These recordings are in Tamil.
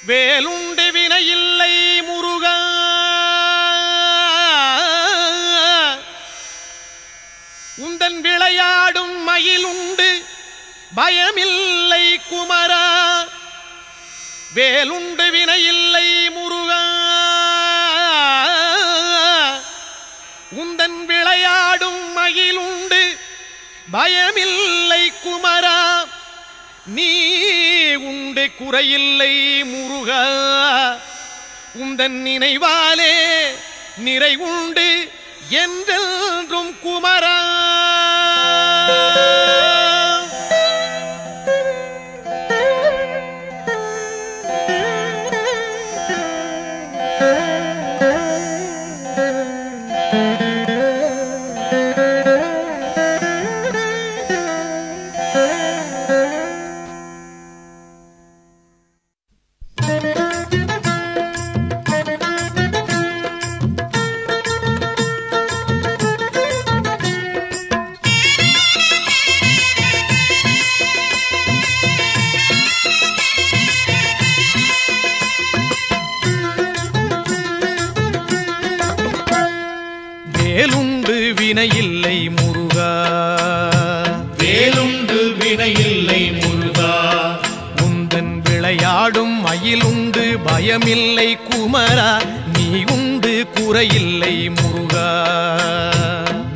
வேலுண்டு வினையில்லை முருகா உந்தன் விளையாடும் மயிலுண்டு பயமில்லை குமரா வேலுண்டு வினையில்லை முருகா உந்தன் விளையாடும் மயிலுண்டு பயமில்லை குமரா நீ உண்டு குறையில்லை முருகா உந்தன் நினைவாலே நிறை உண்டு என்றென்றும் குமரா வேலுண்டு வினையில்லை முருகா வேலுண்டு வினையில்லை முருகா உந்தன் விளையாடும் மயிலுண்டு பயமில்லை குமரா நீ உண்டு குறையில்லை முருகா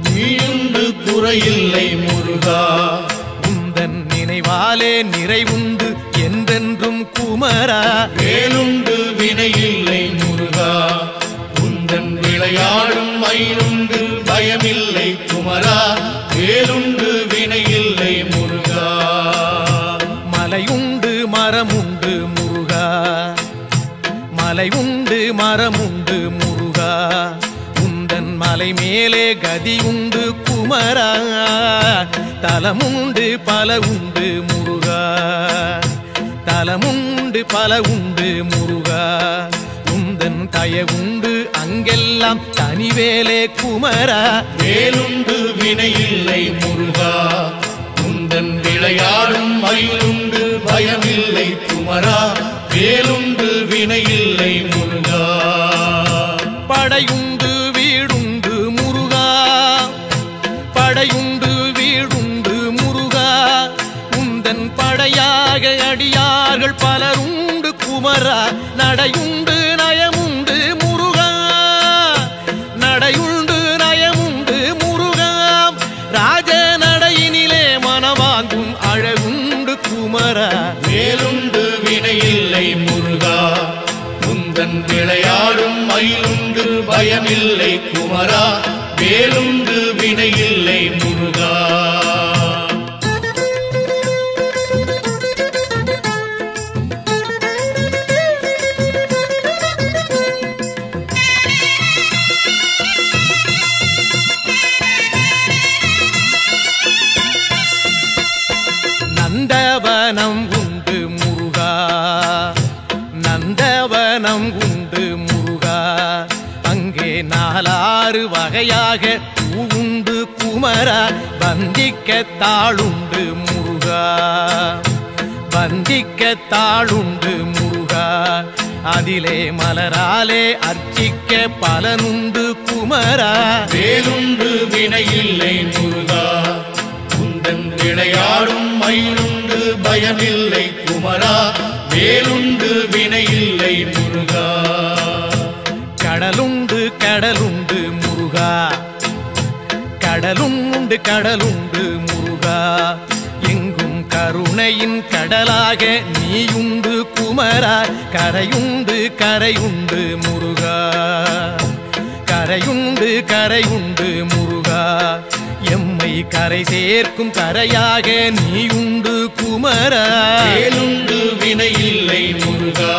நீயுண்டு குறையில்லை முருகா உந்தன் நினைவாலே நிறைவுண்டு என்றென்றும் குமரா வேலுண்டு வினையில்லை முருகா உந்தன் விளையாடும் மயிலுண்டு பயமில்லை குமரா வேலுண்டு வினையில்லை முருகா மலையுண்டு மரமுண்டு முருகா மலையுண்டு மரமுண்டு முருகா உந்தன் மலை மேலே கதியுண்டு குமரா தலமுண்டு பல உண்டு முருகா தலமுண்டு பல உண்டு முருகா உந்தன் தயவுண்டு அங்கெல்லாம் தனிவேலே குமரா வேலுண்டு வினையில்லை முருகா உந்தன் விளையாடும் மயிலுண்டு பயமில்லை குமரா வேலுண்டு வினையில்லை முருகா படையுண்டு வீடுண்டு முருகா படையுண்டு வீடுண்டு முருகா உந்தன் படையாக அடியார்கள் பலருண்டு குமரா நடையுண்டு நயமுண்டு முருகா நடையுண்டு நயமுண்டு முருகா ராஜ நடையினிலே மனவாங்கும் அழகுண்டு குமரா வேலுண்டு வினையில்லை முருகா உந்தன் விளையாடும் மயிலுண்டு பயமில்லை குமரா வேலுண்டு வினையில்லை முருகா நந்தவனம் உண்டு முருகா நந்தவனம் உண்டு முருகா அங்கே நாலாறு வகையாக பூவுண்டு குமரா வந்திக்க தாளுண்டு முருகா வந்திக்க தாளுண்டு முருகா அதிலே மலராலே அர்ச்சிக்க பலனுண்டு குமரா வேலுண்டு வினையில்லை முருகா உந்தன் விளையாடும் மயிலுண்டு பயமில்லை குமரா வேலுண்டு வினையில்லை முருகா கடலுண்டு கடலுண்டு முருகா கடலுண்டு கடலுண்டு முருகா எங்கும் கருணையின் கடலாக நீயுண்டு குமரா கரையுண்டு கரையுண்டு முருகா கரையுண்டு கரையுண்டு முருகா எம்மை கரை சேர்க்கும் கரையாக நீயுண்டு குமரா வேலுண்டு வினையில்லை முருகா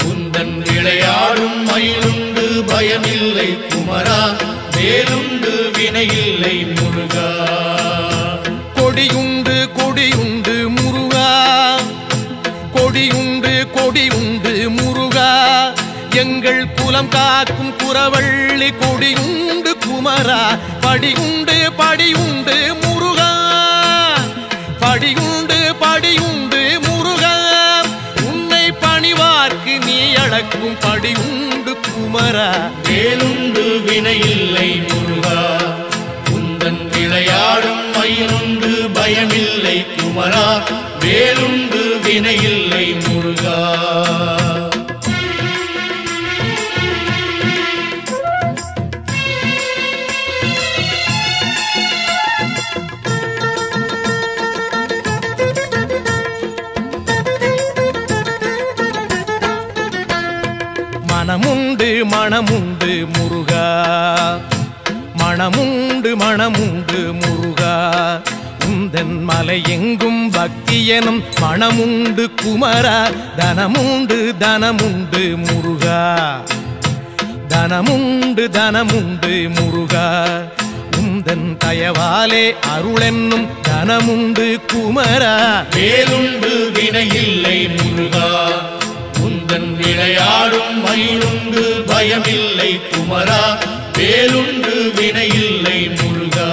உந்தன் விளையாடும் மயிலுண்டு பயமில்லை குமரா வேலுண்டு வினையில்லை முருகா கொடியுண்டு கொடியுண்டு முருகா கொடியுண்டு கொடியுண்டு முருகா எங்கள் குலம் காக்கும் குறவள்ளி கொடியுண்டு குமரா படியுண்டு படியுண்டு முருகா படியுண்டு படியுண்டு முருகா உன்னை பணிவார்க்கு காக்கும் படியுண்டு குமரா வேலுண்டு வினையில்லை முருகா உந்தன் விளையாடும் மயிலுண்டு பயமில்லை குமரா வேலுண்டு வினையில்லை முருகா மனமுண்டு மனமுண்டு முருகா மனமுண்டு மனமுண்டு முருகா உந்தன் மலை எங்கும் பக்தி எனும் மனமுண்டு குமரா தனமுண்டு தனமுண்டு முருகா தனமுண்டு தனமுண்டு முருகா உந்தன் தயவாலே அருளென்னும் தனமுண்டு குமரா வேலுண்டு வினையில்லை முருகா உந்தன் விளையாடும் மயிலுண்டு பயமில்லை குமரா வேலுண்டு வினையில்லை முருகா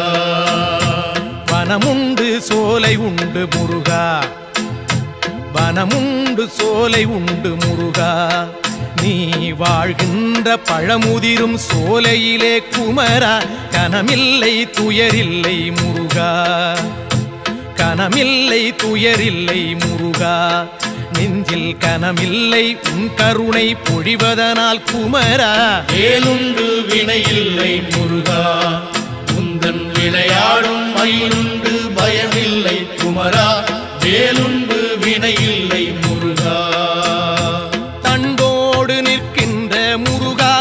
வனமுண்டு சோலை உண்டு முருகா வனமுண்டு சோலை உண்டு முருகா நீ வாழ்கின்ற பழமுதிரும் சோலையிலே குமரா கனமில்லை துயரில்லை முருகா கனமில்லை துயரில்லை முருகா நெஞ்சில் கனமில்லை உன் கருணை பொழிவதனால் குமரா வேலுண்டு வினையில்லை முருகா உந்தன் விளையாடும் மயிலுண்டு பயமில்லை குமரா வேலுண்டு வினையில்லை முருகா தண்டோடு நிற்கின்ற முருகா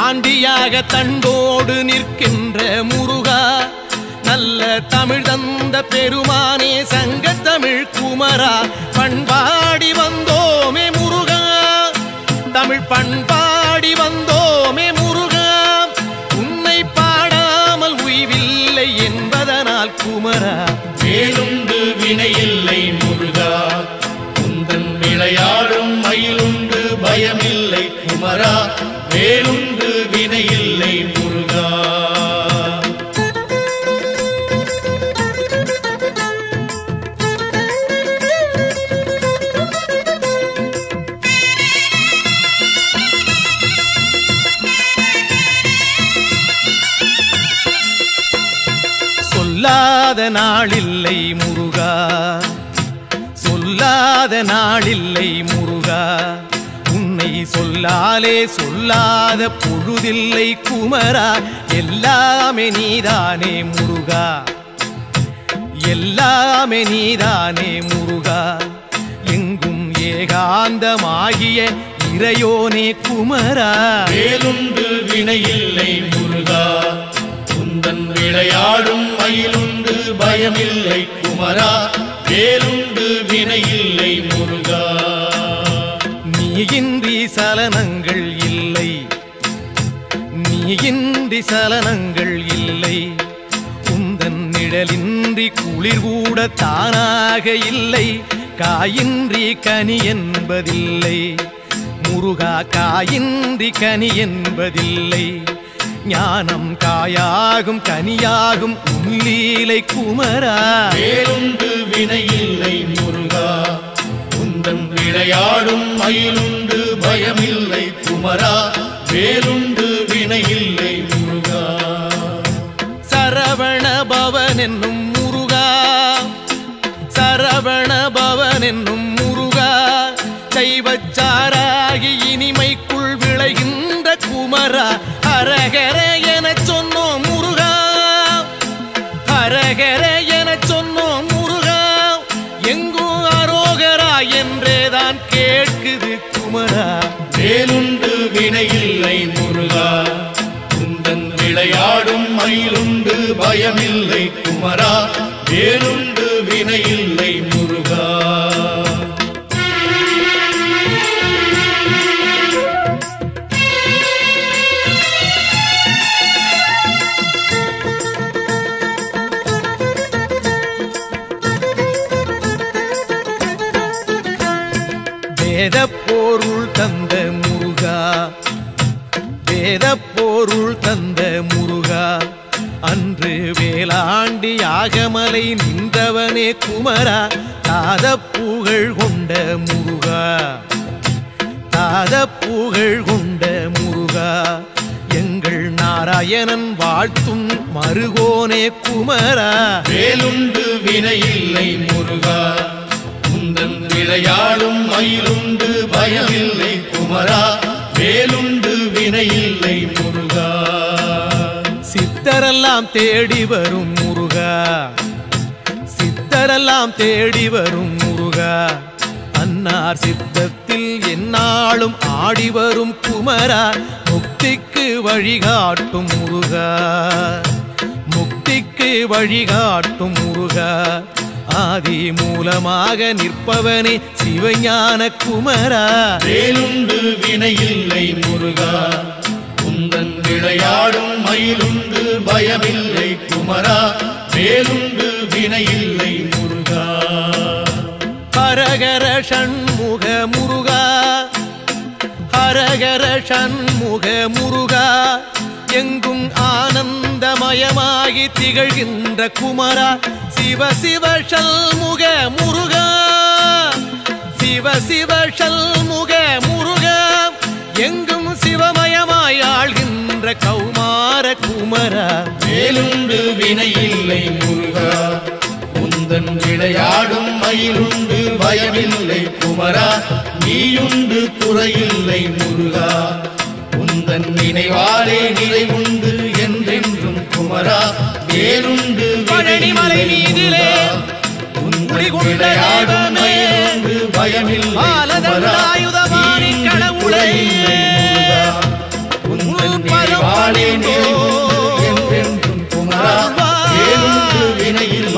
ஆண்டியாக தண்டோடு நிற்கின்ற முருகா நல்ல தமிழ் தந்த பெருமானே சங்க தமிழ் குமரா பண்பாடி வந்தோமே முருகா தமிழ் பண்பாடி வந்தோமே முருகா உன்னை பாடாமல் உய்வில்லை என்பதனால் குமரா வேலுண்டு வினையில்லை முருகா உந்தன் விளையாடும் மயிலுண்டு பயமில்லை குமரா வேலுண்டு வினையில்லை முருகா சொல்லாத நாளில்லை முருகா சொல்லாத நாளில்லை முருகா உன்னை சொல்லாலே சொல்லாத பொழுதில்லை குமரா எல்லாமே நீதானே முருகா எல்லாமே நீதானே முருகா எங்கும் ஏகாந்தமாகிய இறையோனே குமரா வேலுண்டு வினையில்லை முருகா உந்தன் விளையாடும் மயிலுண்டு பயமில்லை குமரா வேலுண்டு வினையில்லை முருகா நீயின்றி சலனங்கள் இல்லை நீயின்றி சலனங்கள் இல்லை உந்தன் நிழலின்றி குளிர் கூட தானாக இல்லை காயின்றி கனி என்பதில்லை முருகா காயின்றி கனி என்பதில்லை ஞானம் காயாகும் கனியாகும் உள்ளீலை குமரா வேலுண்டு வினையில்லை முருகா உந்தன் விளையாடும் மயிலுண்டு பயமில்லை குமரா வேலுண்டு வினையில்லை முருகா சரவண பவன் என்னும் முருகா சரவண பவன் என்னும் முருகா சைவச்சாராகி இனிமைக்குள் விளைகின்ற குமரா ஹரஹர என சொன்னோம் முருகா ஹரஹர என சொன்னோம் முருகா எங்கும் அரோகரா என்றேதான் கேட்குது குமரா வேலுண்டு வினையில்லை முருகா உந்தன் விளையாடும் மயிலுண்டு பயமில்லை குமரா வேலுண்டு வினையில்லை முருகா வேத பொருள் தந்த முருகா வேத பொருள் தந்த முருகா அன்று வேளாண்டி யாகமலை நின்றவனே குமரா தாத புகழ் கொண்ட முருகா தாத தீராத புகழ் கொண்ட முருகா எங்கள் நாராயணன் வாழ்த்தும் மருகோனே குமரா வேலுண்டு வினையில்லை முருகா உந்தன் விளையாடும் மயிலுண்டு பயமில்லை குமரா வேலுண்டு வினையில்லை முருகா சித்தரெல்லாம் தேடி வரும் முருகா சித்தரெல்லாம் தேடி வரும் முருகா அன்னார் சித்தத்தில் எந்நாளும் ஆடி வரும் குமரா முக்திக்கு வழிகாட்டும் முருகா முக்திக்கு வழிகாட்டும் முருகா ஆதி மூலமாக நிற்பவனே சிவஞான குமரா வேலுண்டு வினையில்லை முருகா உந்தன் விளையாடும் மயிலுண்டு பயமில்லை குமரா வேலுண்டு வினையில்லை முருகா ஹரஹர ஷண்முக முருகா ஹரஹர ஷண்முக முருகா எங்கும் ஆனந்தமயமாகி திகழ்கின்ற குமரா சிவ சிவ ஷண்முக முருகா சிவ சிவ ஷண்முக முருகா எங்கும் சிவமயமாய் ஆழ்கின்ற கௌமார குமரா வேலுண்டு வினையில்லை முருகா உந்தன் விளையாடும் மயிலுண்டு பயமில்லை குமரா நீயுண்டு குறையில்லை முருகா உந்தன் நினைவாலே நிறைவுண்டு என்றென்றும் குமரா வேலுண்டு பழனிமலை மீதிலே உந்தன் விளையாடும் மயிலுண்டு பயமில்லை குமரா நீயுண்டு குறையில்லை முருகா உந்தன் நினைவாலே நிறைவுண்டு என்றென்றும் குமரா வேலுண்டு வினையில்லை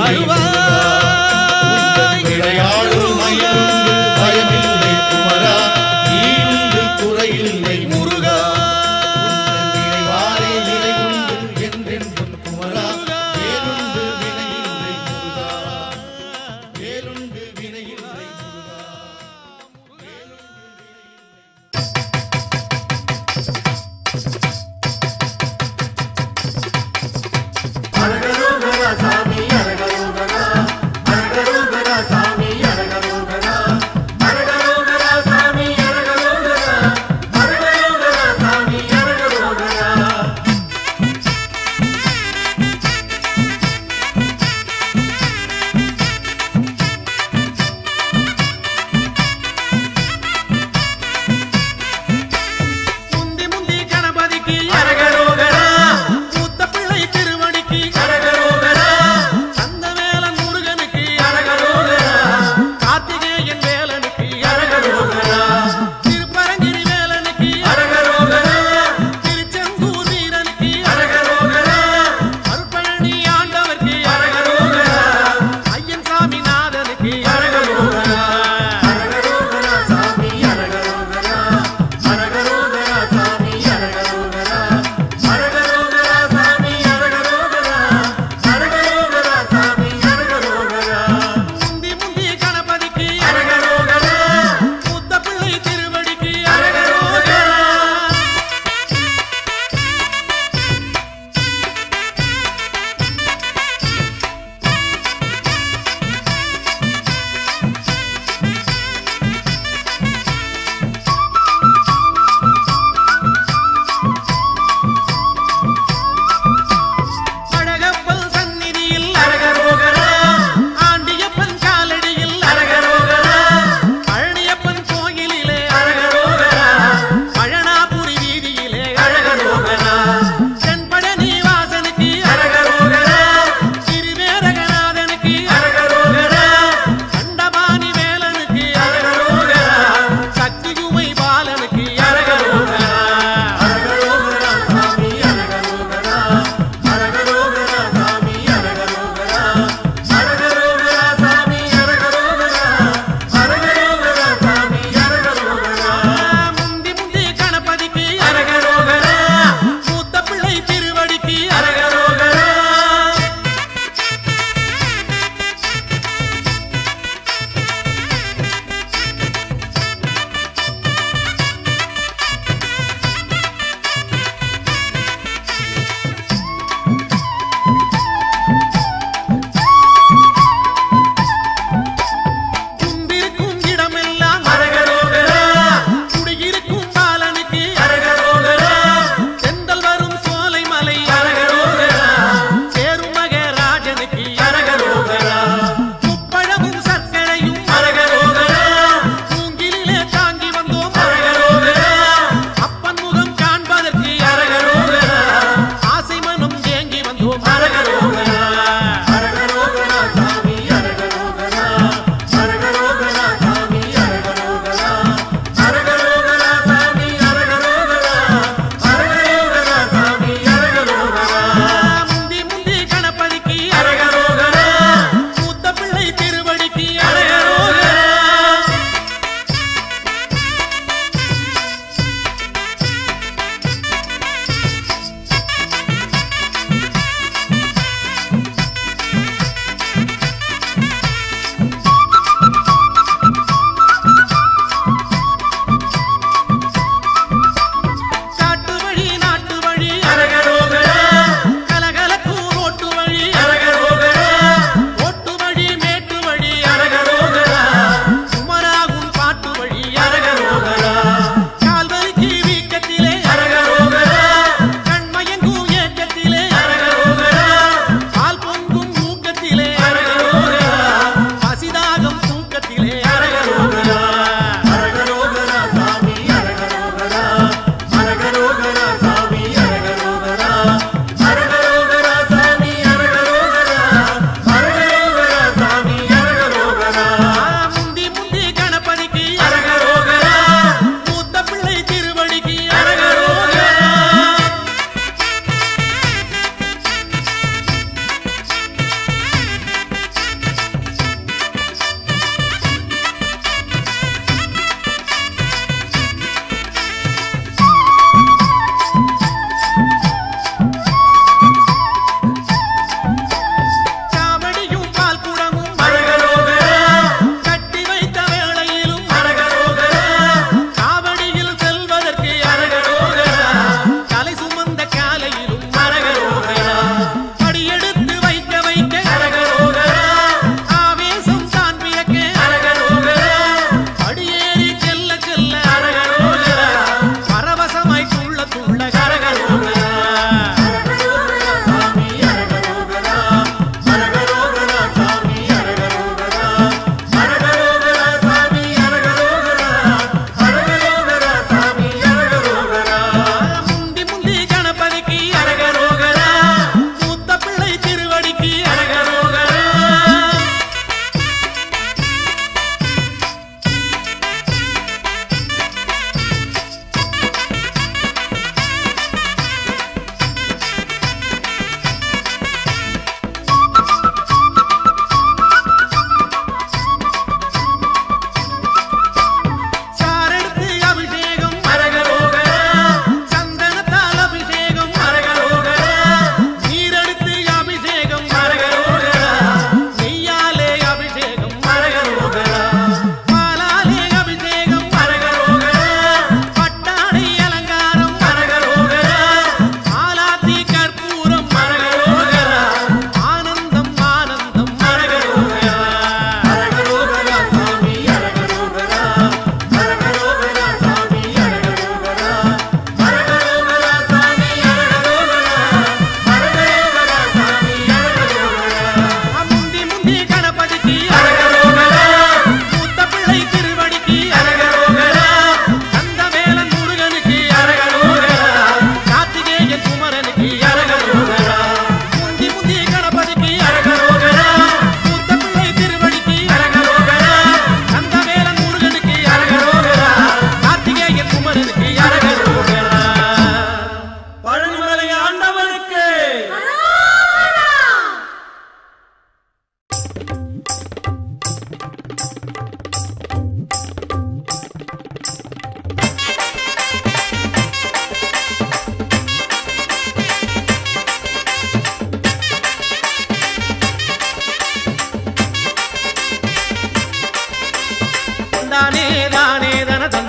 விளையாடும் மயிலுண்டு பயமில்லை குமரா நீயுண்டு குறையில்லை முருகா நினைவாலே நிறைவுண்டு என்றென்றும் குமரா வேலுண்டு வினையில்லை முருகா வேலுண்டு வினையில்லை முருகா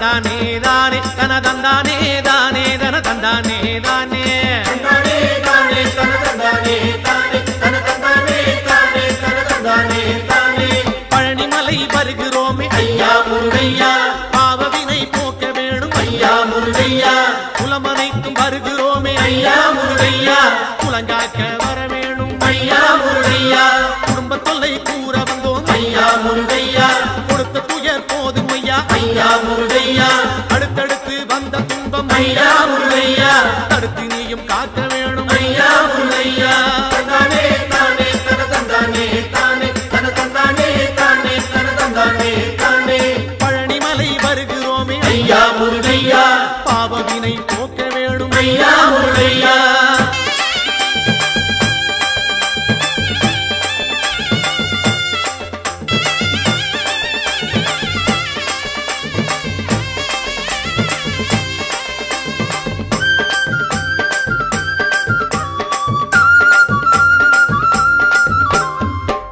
தந்தானே தானே தன தந்தானே தானே தன தந்தானே தானே தந்தானே தானே தன தந்தானே தானே தன தந்தானே தானே தன தந்தானே தானே பழனிமலை வருகிறோமே ஐயா முருகையா பாவவினை போக்க வேணும் ஐயா முருகையா குலமனைக்கும் வருகிறோமே ஐயா முருகையா குலங்காக்க வர வேணும் ஐயா முருகையா குடும்ப தொல்லை கூற வந்தோம் ஐயா முருகையா கொடுத்த துயர் போதும் ஐயா ஐயா முருகையா அடுத்தடுத்து வந்த துன்பம் ஐயா முருகையா தடுத்து நீயும் காக்க வேணும் ஐயா முருகையா தந்தானே தானே தன தந்தானே தானே தன தந்தானே தானே தன தந்தானே தானே பழனிமலை வருகிறோமே ஐயா முருகையா பாவவினை போக்க வேணும் ஐயா முருகையா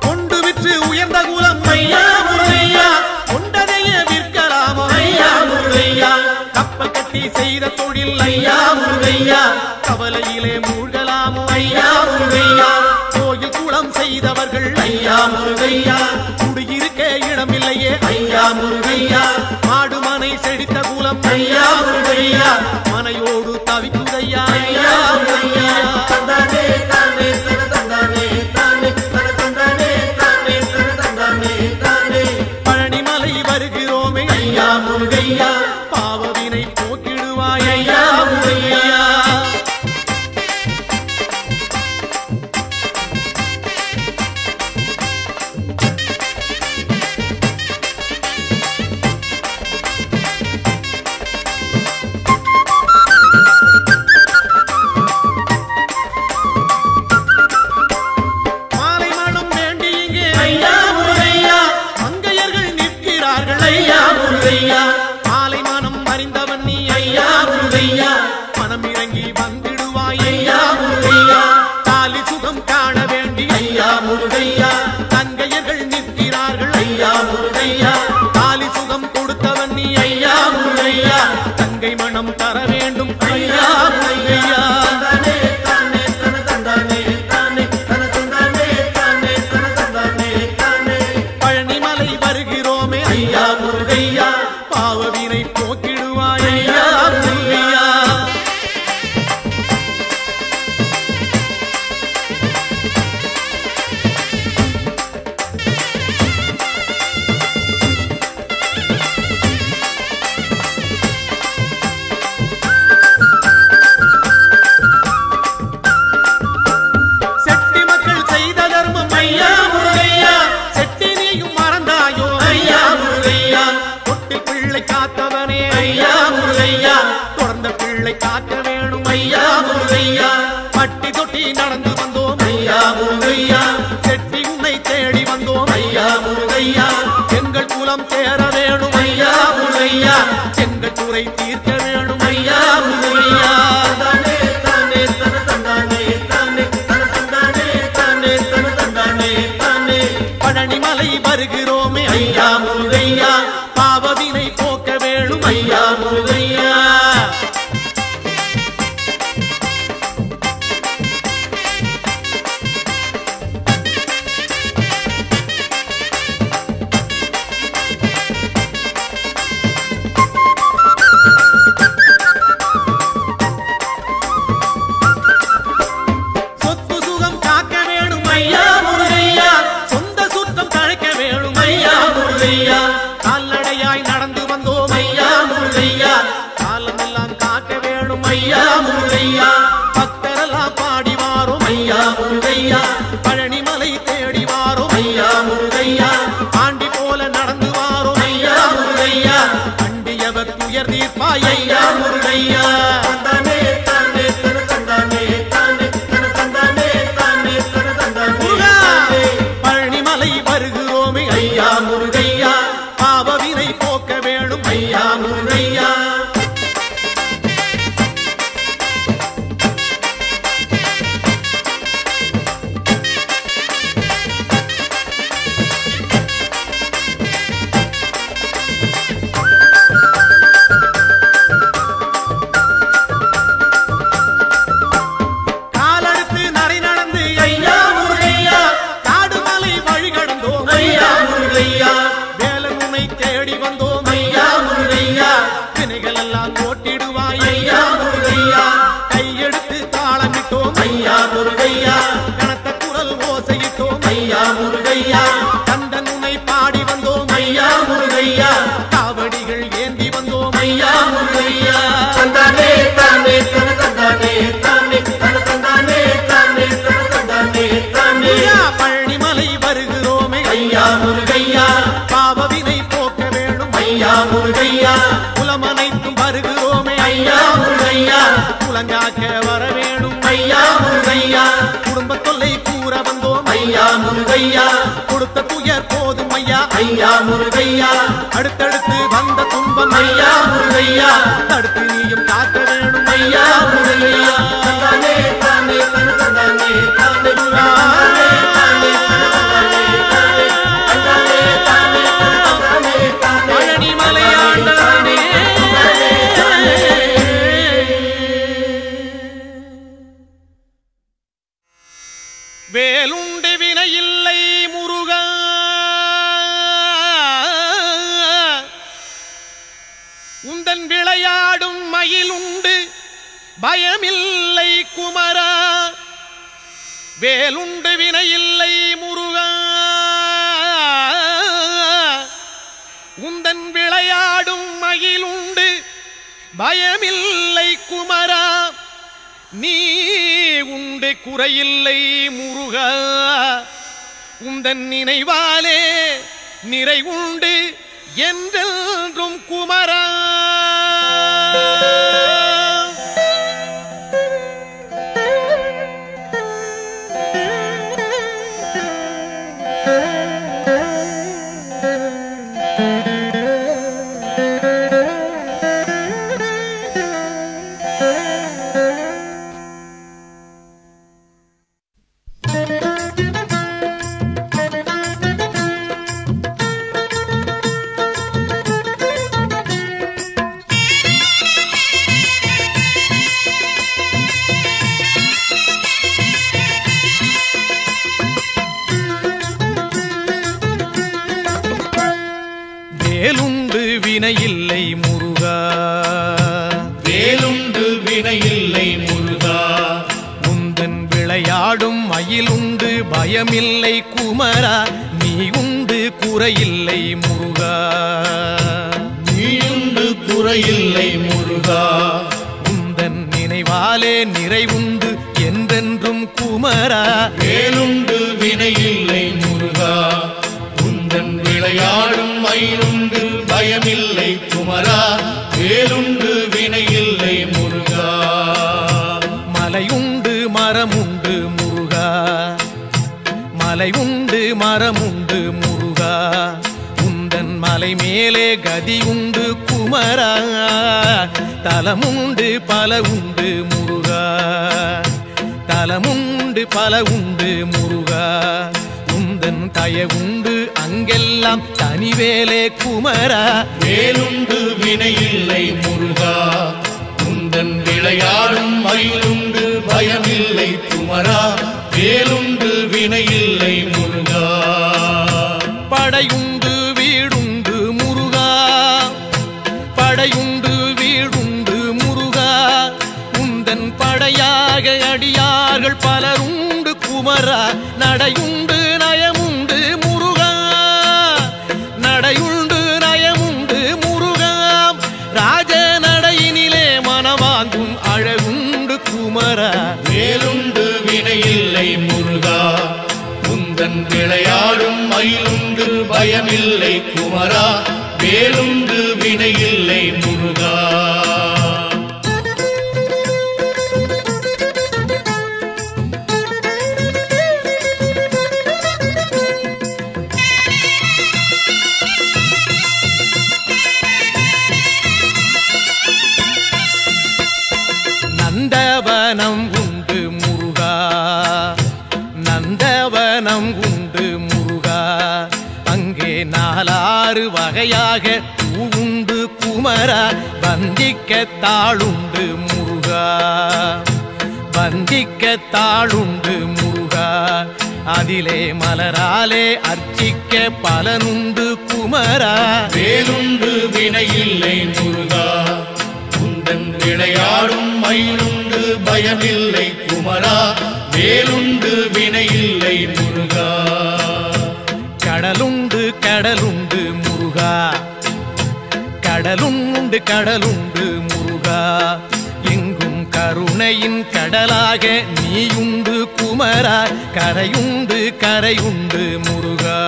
கொண்டு விற்று உயர்ந்த குலம் ஐயா முருகையா கொண்டதைய விற்கலாமோ ஐயா முருகையா கப்பல் கட்டி செய்த தொழில் ஐயா முருகையா கவலையிலே மூழ்கலாமோ ஐயா முருகையா கோயில் குளம் செய்தவர்கள் ஐயா முருகையா குடியிருக்க இடமில்லையே ஐயா முருகையா மாடுமனை செழித்த குலம் ஐயா முருகையா மனையோடு தவிக்குதையா ஐயா முருகையா தந்தானே தானே தன தந்தானே தானே தன தந்தானே தானே தன தந்தானே தானே பழனிமலை வருகிறோமே ஐயா முருகையா பாவவினை போக்கிடுவாய் ஐயா முருகையா மாலை மனம் வேண்டி இங்கே ஐயா முருகையா மங்கையர்கள் நிற்கிறார்கள் ஐயா முருகையா மாலை மனம் அறிந்தவன் நீ ஐயா முருகையா மனம் இறங்கி வந்திடுவாய் ஐயா முருகையா தாலி சுகம் காண வேண்டி ஐயா முருகையா தங்கையர்கள் நிற்கிறார்கள் ஐயா முருகையா தாலி சுகம் கொடுத்தவன் நீ ஐயா முருகையா தங்கை மனம் தர வேண்டும் ஐயா முருகையா தந்தானே தானே தன தந்தானே தானே தன தந்தானே தானே தன தந்தானே தானே பழனிமலை வருகிறோமே ஐயா முருகையா பாவவினை போக்கிடுவாய் ஐயா முருகையா செட்டி மக்கள் செய்த தர்மம் ஐயா முருகையா செட்டி நீயும் மறந்தாயோ ஐயா முருகையா தொட்டில் பிள்ளை காத்தவனே ஐயா முருகையா தொடர்ந்த பிள்ளை காக்க வேணும் ஐயா முருகையா பட்டி தொட்டி நடந்து வந்தோம் ஐயா முருகையா செட்டி உன்னை தேடி வந்தோம் ஐயா முருகையா எங்கள் குலம் தேர வேணும் ஐயா முருகையா எங்கள் குறை தீர்க்க வேணும் ஐயா முருகையா தந்தானே தானே தன தந்தானே தானே தன தந்தானே தானே தன தந்தானே தானே பழனிமலை வருகிறோமே ஐயா முருகையா பாவவினை போக்க வேணும் ஐயா முருகையா சொத்து சுகம் காக்க வேணும் ஐயா முருகையா சொந்த சுத்தம் தழைக்க வேணும் ஐயா முருகையா கால்நடையாய் நடந்து வந்தோம் ஐயா முருகையா காலமெல்லாம் காக்க வேணும் ஐயா முருகையா பக்தரெல்லாம் பாடி வாரோம் ஐயா முருகையா பழனிமலை தேடி வாரோம் ஐயா முருகையா ஆண்டி போல நடந்து வாரோம் ஐயா முருகையா அண்டியவர் துயர் தீர்ப்பாய் ஐயா முருகையா தந்தானே தானே தன தந்தானே தானே தன தந்தானே தானே தன தந்தானே முருகா! தானே பழனிமலை வருகிறோமே ஐயா முருகையா பாவவினை போக்க வேணும் ஐயா முருகையா தடைகள் எல்லாம் ஓட்டிடுவாய் ஐயா முருகையா. கையெடுத்து தாளமிட்டோம் ஐயா முருகையா. கனத்த குரல் ஓசையிட்டோம் ஐயா முருகையா. கந்தன் உன்னை பாடி வந்தோம் ஐயா முருகையா. காவடிகள் ஏந்தி வந்தோம் ஐயா முருகையா. தந்தானே தானே தன தந்தானே தானே தன தந்தானே தானே தன தந்தானே தானே. பழனிமலை வருகிறோமே ஐயா முருகையா. பாவவினை போக்க வேணும் ஐயா முருகையா. குலமனைத்தும் வருகிறோமே ஐயா முருகையா. குலங்காக்க வர வேணும் ஐயா முருகையா. குடும்ப தொல்லை கூற வந்தோம் ஐயா முருகையா. கொடுத்த துயர் போதும் ஐயா ஐயா முருகையா. அடுத்தடுத்து வந்த துன்பம் ஐயா முருகையா. தடுத்து நீயும் காக்க வேணும் ஐயா முருகையா. தந்தானே தானே தன தந்தானே தானே தந்தானே தானே தன தந்தானே தானே தந்தானே தானே தன தந்தானே தானே. பழனிமலையாண்டவனே வேலுண்டு வினையில்லை முருகா உந்தன் விளையாடும் மயிலுண்டு பயமில்லை குமரா வேலுண்டு வினையில்லை முருகா உந்தன் விளையாடும் மயிலுண்டு பயமில்லை குமரா நீ உண்டு குறையில்லை முருகா உந்தன் நினைவாலே நிறை உண்டு என்றென்றும் குமரா வேலுண்டு வினையில்லை முருகா வேலுண்டு வினையில்லை முருகா உந்தன் விளையாடும் மயிலுண்டு பயமில்லை குமரா நீ உண்டு குறையில்லை முருகா நீயுண்டு குறையில்லை முருகா உந்தன் நினைவாலே நிறைவுண்டு என்றென்றும் குமரா வேலுண்டு வினையில்லை முருகா உந்தன் விளையாடும் மயிலுண்டு பயமில்லை குமரா வேலுண்டு வினையில்லை முருகா மலையுண்டு மரமுண்டு முருகா மலை உண்டு மரமுண்டு முருகா உந்தன் மலை மேலே கதி உண்டு குமரா தலமுண்டு பல உண்டு முருகா தலமுண்டு பல உண்டு முருகா உந்தன் தயவுண்டு அங்கெல்லாம் தனிவேலே குமரா வேலுண்டு வினையில்லை முருகா உந்தன் விளையாடும் மயிலுண்டு பயமில்லை குமரா வேலுண்டு வினையில்லை முருகா படையுண்டு வீடுண்டு முருகா படையுண்டு வீடுண்டு முருகா உந்தன் படையாக அடியார்கள் பலருண்டு குமரா நடையுண்டு நயமுண்டு முருகா நடையுண்டு நயமுண்டு முருகா ராஜ நடையினிலே மனவாங்கும் அழகுண்டு குமரா வேலுண்டு வினையில்லை முருகா உந்தன் விளையாடும் மயிலுண்டு பயமில்லை குமரா வேலுண்டு வினையில்லை முருகா நந்தவனம் உண்டு முருகா நந்தவனம் உண்டு முருகா அங்கே நாலாறு வகையாக பூவுண்டு குமரா வந்திக்க தாளுண்டு முருகா வந்திக்க தாளுண்டு முருகா அதிலே மலராலே அர்ச்சிக்க பலனுண்டு குமரா வேலுண்டு வினையில்லை முருகா விளையாடும் மயிலுண்டு பயமில்லை குமரா வேலுண்டு வினையில்லை முருகா கடலுண்டு கடலுண்டு முருகா கடலுண்டு கடலுண்டு முருகா எங்கும் கருணையின் கடலாக நீயுண்டு குமரா கரையுண்டு கரையுண்டு முருகா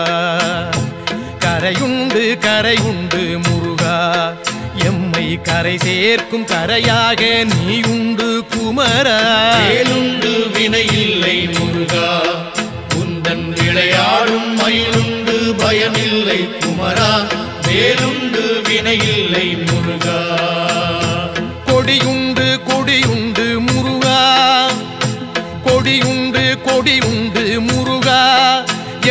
கரையுண்டு கரையுண்டு முருகா எம்மை கரை சேர்க்கும் கரையாக நீயுண்டு குமரா வேலுண்டு வினையில்லை முருகா உந்தன் விளையாடும் மயிலுண்டு பயமில்லை குமரா வேலுண்டு வினையில்லை முருகா கொடியுண்டு கொடியுண்டு முருகா கொடியுண்டு கொடியுண்டு முருகா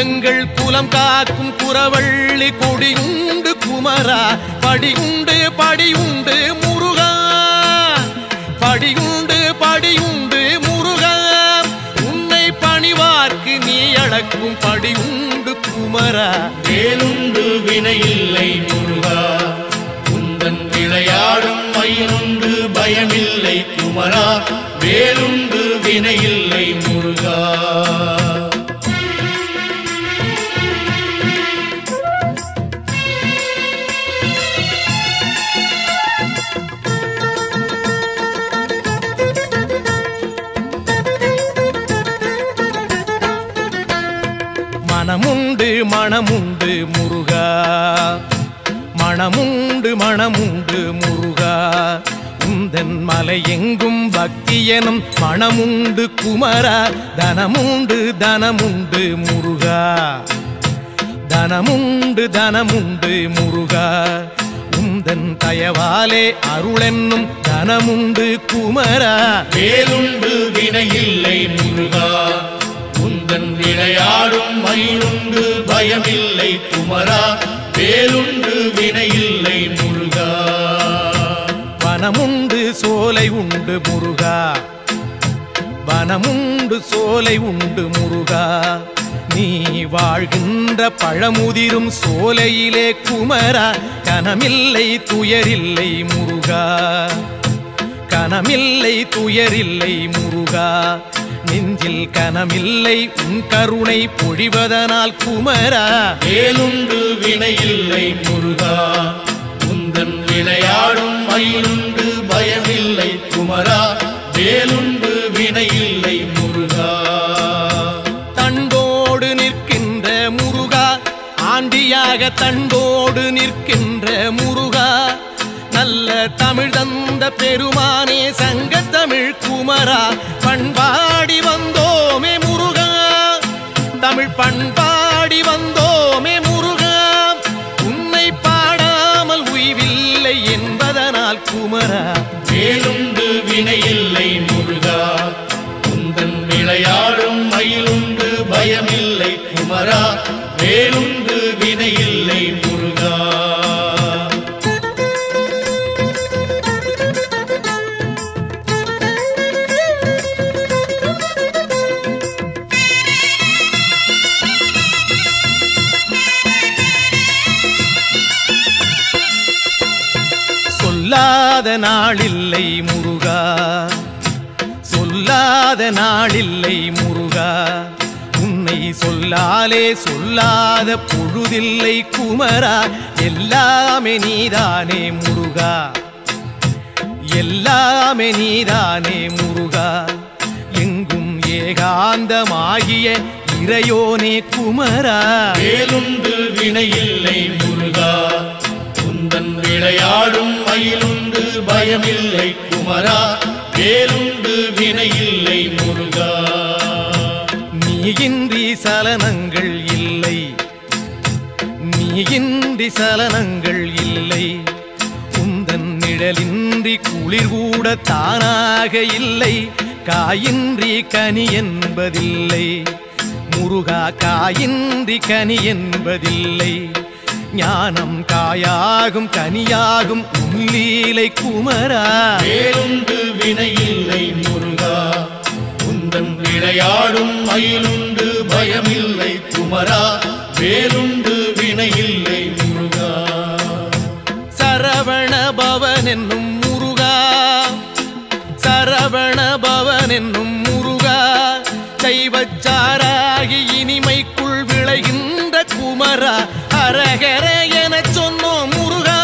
எங்கள் குலம் காக்கும் குறவள்ளி கொடியுண்டு குமரா படியுண்டு படியுண்டு முருகா படியுண்டு படியுண்டு முருகா உன்னை பணிவார்க்கு நீ அளக்கும் படியுண்டு குமரா வேலுண்டு வினையில்லை முருகா உந்தன் விளையாடும் மயிலுண்டு பயமில்லை குமரா வேலுண்டு வினையில்லை முருகா மனமுண்டு மனமுண்டு முருகா மனமுண்டு மனமுண்டு முருகா உந்தன் மலை எங்கும் பக்தி எனும் மனமுண்டு குமரா தனமுண்டு தனமுண்டு முருகா தனமுண்டு தனமுண்டு முருகா உந்தன் தயவாலே அருளென்னும் தனமுண்டு குமரா வேலுண்டு வினையில்லை முருகா உந்தன் விளையாடும் மயிலுண்டு பயமில்லை குமரா வேலுண்டு வினையில்லை முருகா வனமுண்டு சோலை உண்டு முருகா வனமுண்டு சோலை உண்டு முருகா நீ வாழ்கின்ற பழமுதிரும் சோலையிலே குமரா கனமில்லை துயரில்லை முருகா கனமில்லை துயரில்லை முருகா நெஞ்சில் கனமில்லை உன் கருணை பொழிவதனால் குமரா வேலுண்டு வினையில்லை முருகா உந்தன் விளையாடும் மயிலுண்டு பயமில்லை குமரா வேலுண்டு வினையில்லை முருகா தண்டோடு நிற்கின்ற முருகா ஆண்டியாக தண்டோடு நிற்கின்ற முருகா நல்ல தமிழ் தந்த பெருமானே சங்க தமிழ் குமரா பண்பாடி வந்தோமே முருகா தமிழ் பண்பாடி வந்தோமே முருகா உன்னை பாடாமல் உய்வில்லை என்பதனால் குமரா வேலுண்டு வினையில்லை முருகா உந்தன் விளையாடும் மயிலுண்டு பயமில்லை குமரா வேலுண்டு வினையில்லை முருகா சொல்லாத நாளில்லை முருகா சொல்லாத நாளில்லை முருகா உன்னை சொல்லாலே சொல்லாத பொழுதில்லை குமரா எல்லாமே நீதானே முருகா எல்லாமே நீதானே முருகா எங்கும் ஏகாந்தமாகிய இறையோனே குமரா வேலுண்டு வினையில்லை முருகா உந்தன் விளையாடும் மயிலுண்டு பயமில்லை குமரா வேலுண்டு வினையில்லை முருகா நீயின்றி சலனங்கள் இல்லை நீயின்றி சலனங்கள் இல்லை உந்தன் நிழலின்றி குளிர் கூட தானாக இல்லை காயின்றி கனி என்பதில்லை முருகா காயின்றி கனி என்பதில்லை ஞானம் காயாகும் கனியாகும் உன்லீலை குமரா வேலுண்டு வினையில்லை முருகா உந்தன் விளையாடும் மயிலுண்டு பயமில்லை குமரா வேலுண்டு வினையில்லை முருகா சரவண பவன் என்னும் முருகா சரவண பவன் என்னும் முருகா தெய்வச்சாராகி இனிமைக்குள் விளைகின்ற குமரா ஹரஹர என சொன்னோம் முருகா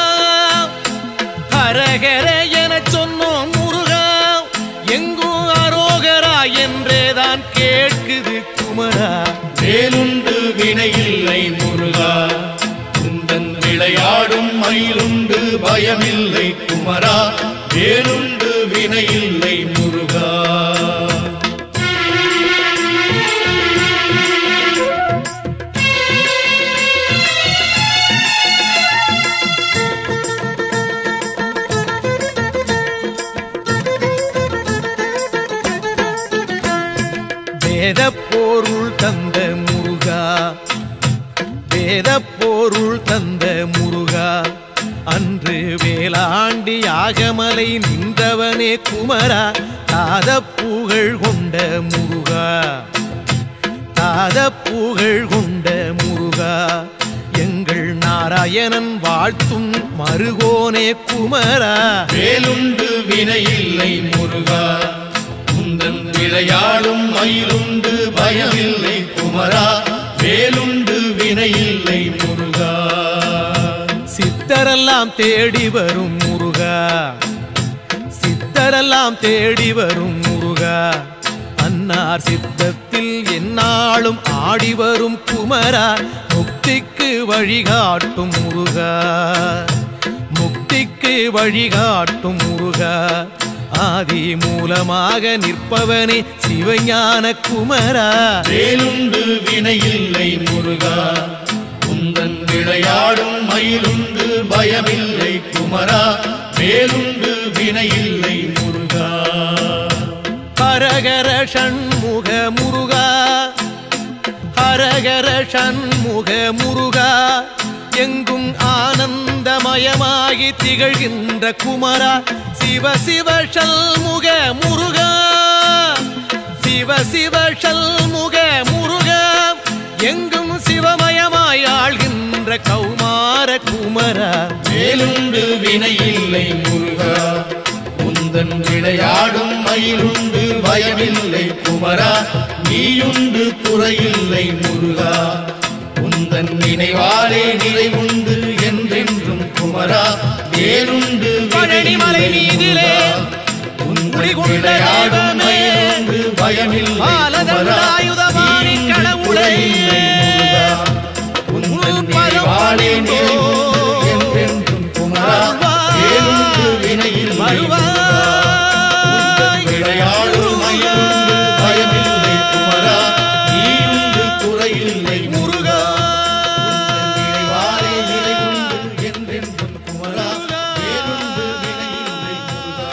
ஹரஹர என சொன்னோம் முருகா எங்கும் அரோகரா என்றேதான் கேட்குது குமரா வேலுண்டு வினையில்லை முருகா உந்தன் விளையாடும் மயிலுண்டு பயமில்லை குமரா வேலுண்டு வினையில்லை முருகா வேதப்பொருள் தந்த முருகா வேதப்பொருள் தந்த முருகா அன்று வேளாண்டி யாகமலை நின்றவனே குமரா தாதப்புகழ் கொண்ட முருகா தாதப்புகழ் கொண்ட முருகா எங்கள் நாராயணன் வாழ்த்தும் மருகோனே குமரா வேலுண்டு வினையில்லை முருகா உந்தன் விளையாடும் மயிலுண்டு பயமில்லை குமரா வேலுண்டு வினையில்லை முருகா சித்தரெல்லாம் தேடி வரும் முருகா சித்தரெல்லாம் தேடி வரும் முருகா அன்னார் சித்தத்தில் எந்நாளும் ஆடி வரும் குமரா முக்திக்கு வழிகாட்டும் முருகா முக்திக்கு வழிகாட்டும் முருகா ஆதி மூலமாக நிற்பவனே சிவஞான குமரா வேலுண்டு வினையில்லை முருகா உந்தன் விளையாடும் மயிலுண்டு பயமில்லை குமரா வேலுண்டு வினையில்லை முருகா ஹரஹர ஷண்முக முருகா ஹரஹர ஷண்முக முருகா எங்கும் ஆனந்தமயமாகி திகழ்கின்ற குமரா சிவ சிவ ஷண்முக முருகா சிவ சிவ ஷண்முக முருகா எங்கும் சிவமயமாய் ஆள்கின்ற கௌமார குமரா வேலுண்டு வினையில்லை முருகா உந்தன் விளையாடும் மயிலுண்டு பயமில்லை குமரா நீயுண்டு குறையில்லை முருகா உந்தன் நினைவாலே நிறைவுண்டு என்றென்றும் குமரா வேலுண்டு பழனிமலை மீதிலே விளையாடும் மயிலுண்டு பயமில்லை குமரா நீயுண்டு குறையில்லை முருகா உந்தன் நினைவாலே நிறைவுண்டு என்றென்றும் குமரா வேலுண்டு வினையில்லை விளையாடும் மயிலுண்டு பயமில்லை குமரா நீயுண்டு குறையில்லை முருகா உந்தன் நினைவாலே நிறைவுண்டு என்றென்றும் குமரா வேலுண்டு வினையில்லை முருகா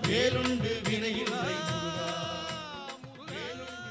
வேலுண்டு வினையில்லை முருகா வேலுண்டு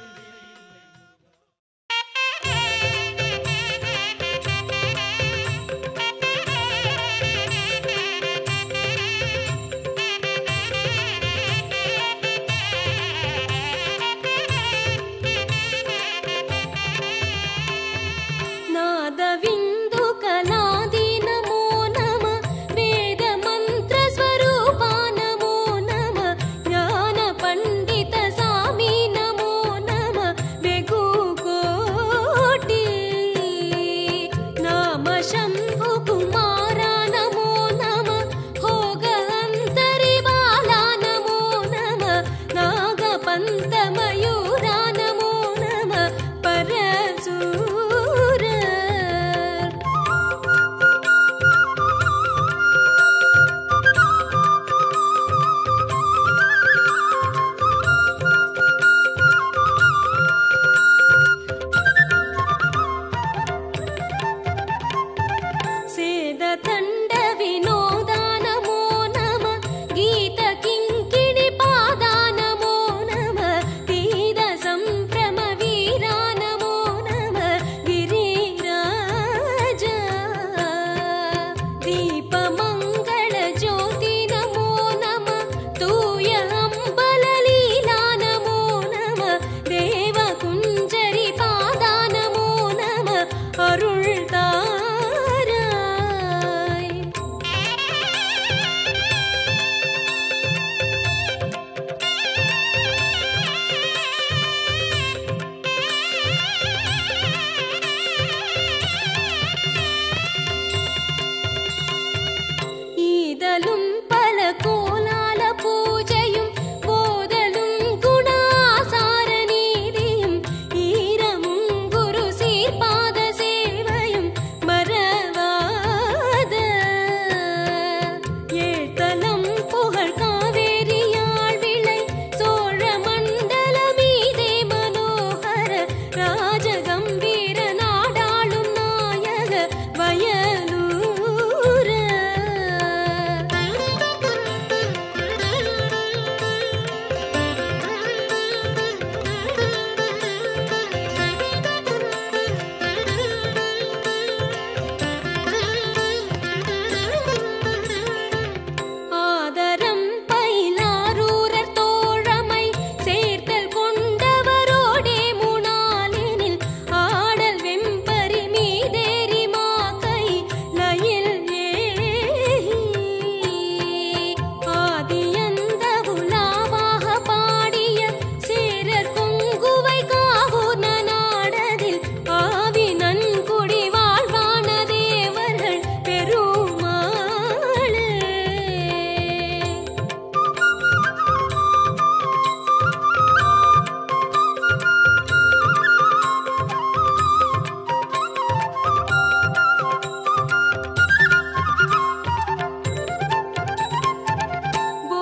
கூடலும் பல கோலால பூஜையும் போதலும் குணாசார நீதியும் ஈரமும் குரு சீர்பாத சேவையும் மறவாத ஏழ்தலம் புகழ் காவேரியாழ் விளை சோழ மண்டல மீதே மனோகர ராஜகம்பீர நாடாளும் நாயக வயலூர ஆதரம் பயிலாரூரர் தோழமை சேர்த்தல் கொண்டவரோடே முனாலினில் ஆடல் வெம்பரி மீதேறி மாக்கை லயில் ஏகி ஆதியந்த உலாவாக பாடிய சேரர் கொங்குவை காவுன நாடதில் ஆவி நன்குடி வாழ்வான தேவர்கள் பெருமாளே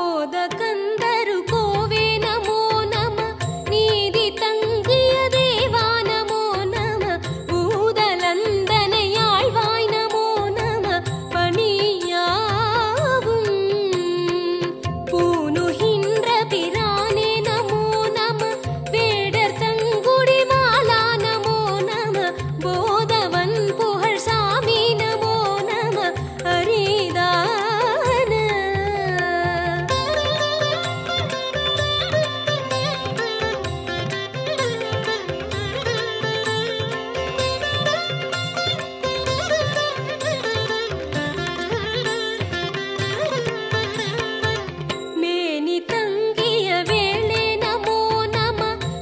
போதகந்தரு கோவே நமோ நம நீதி தங்கிய தேவா நமோ நம பூதலந்தனை ஆழ்வாய் நமோ நம பணியாவும் பூணுகின்ற பிரானே நமோ நம வேடர் தங்குடி மாலா நமோ நம போதவன் புகழ் சாமி நமோ நம அரிதான மேனி தங்கிய வேளே நமோ நம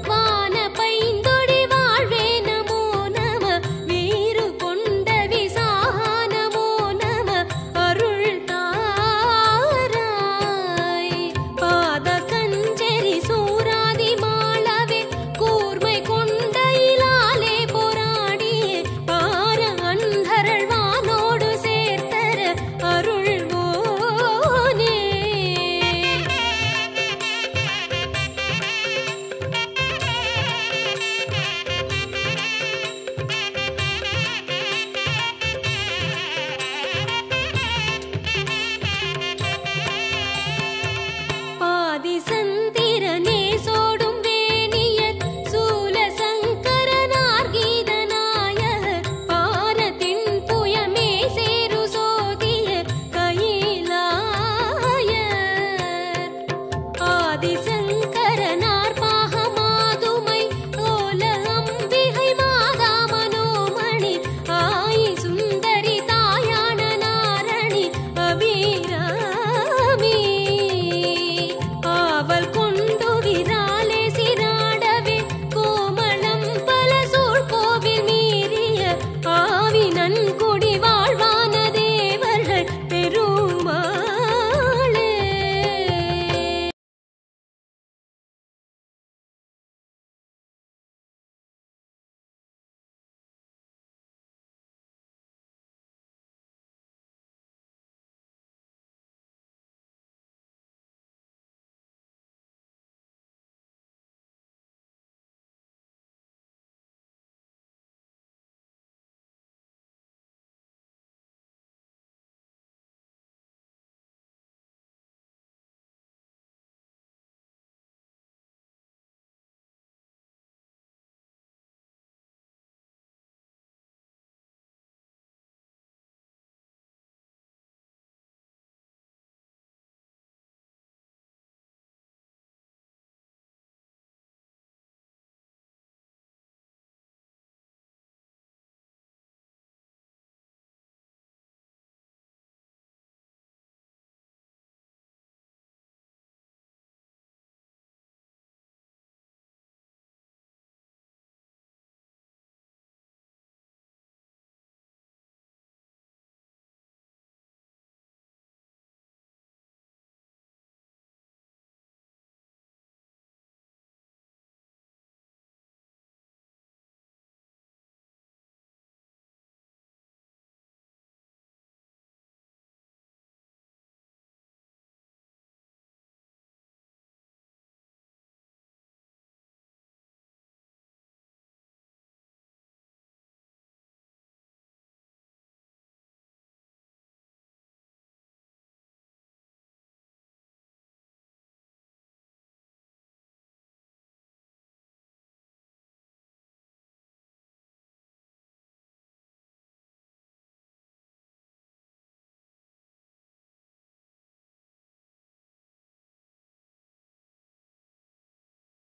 வான பைந்தொடி வாழ்வே நமோ நம வீறு கொண்ட விசாகா நமோ நம அருள் தாராய் பாத கஞ்சரி சூராதி மாளவே கூர்மை கொண்ட இலாலே போராடியே பார அந்தரள் வானோடு சேர்த்தர அருள்வோனே பாதி சந்திரனே சோடும் வேணியர் சூல சங்கரனார் கீதநாயகர் பாரத்தின் புயமே சேரு சோதியர் கையிலாயர் ஆதிச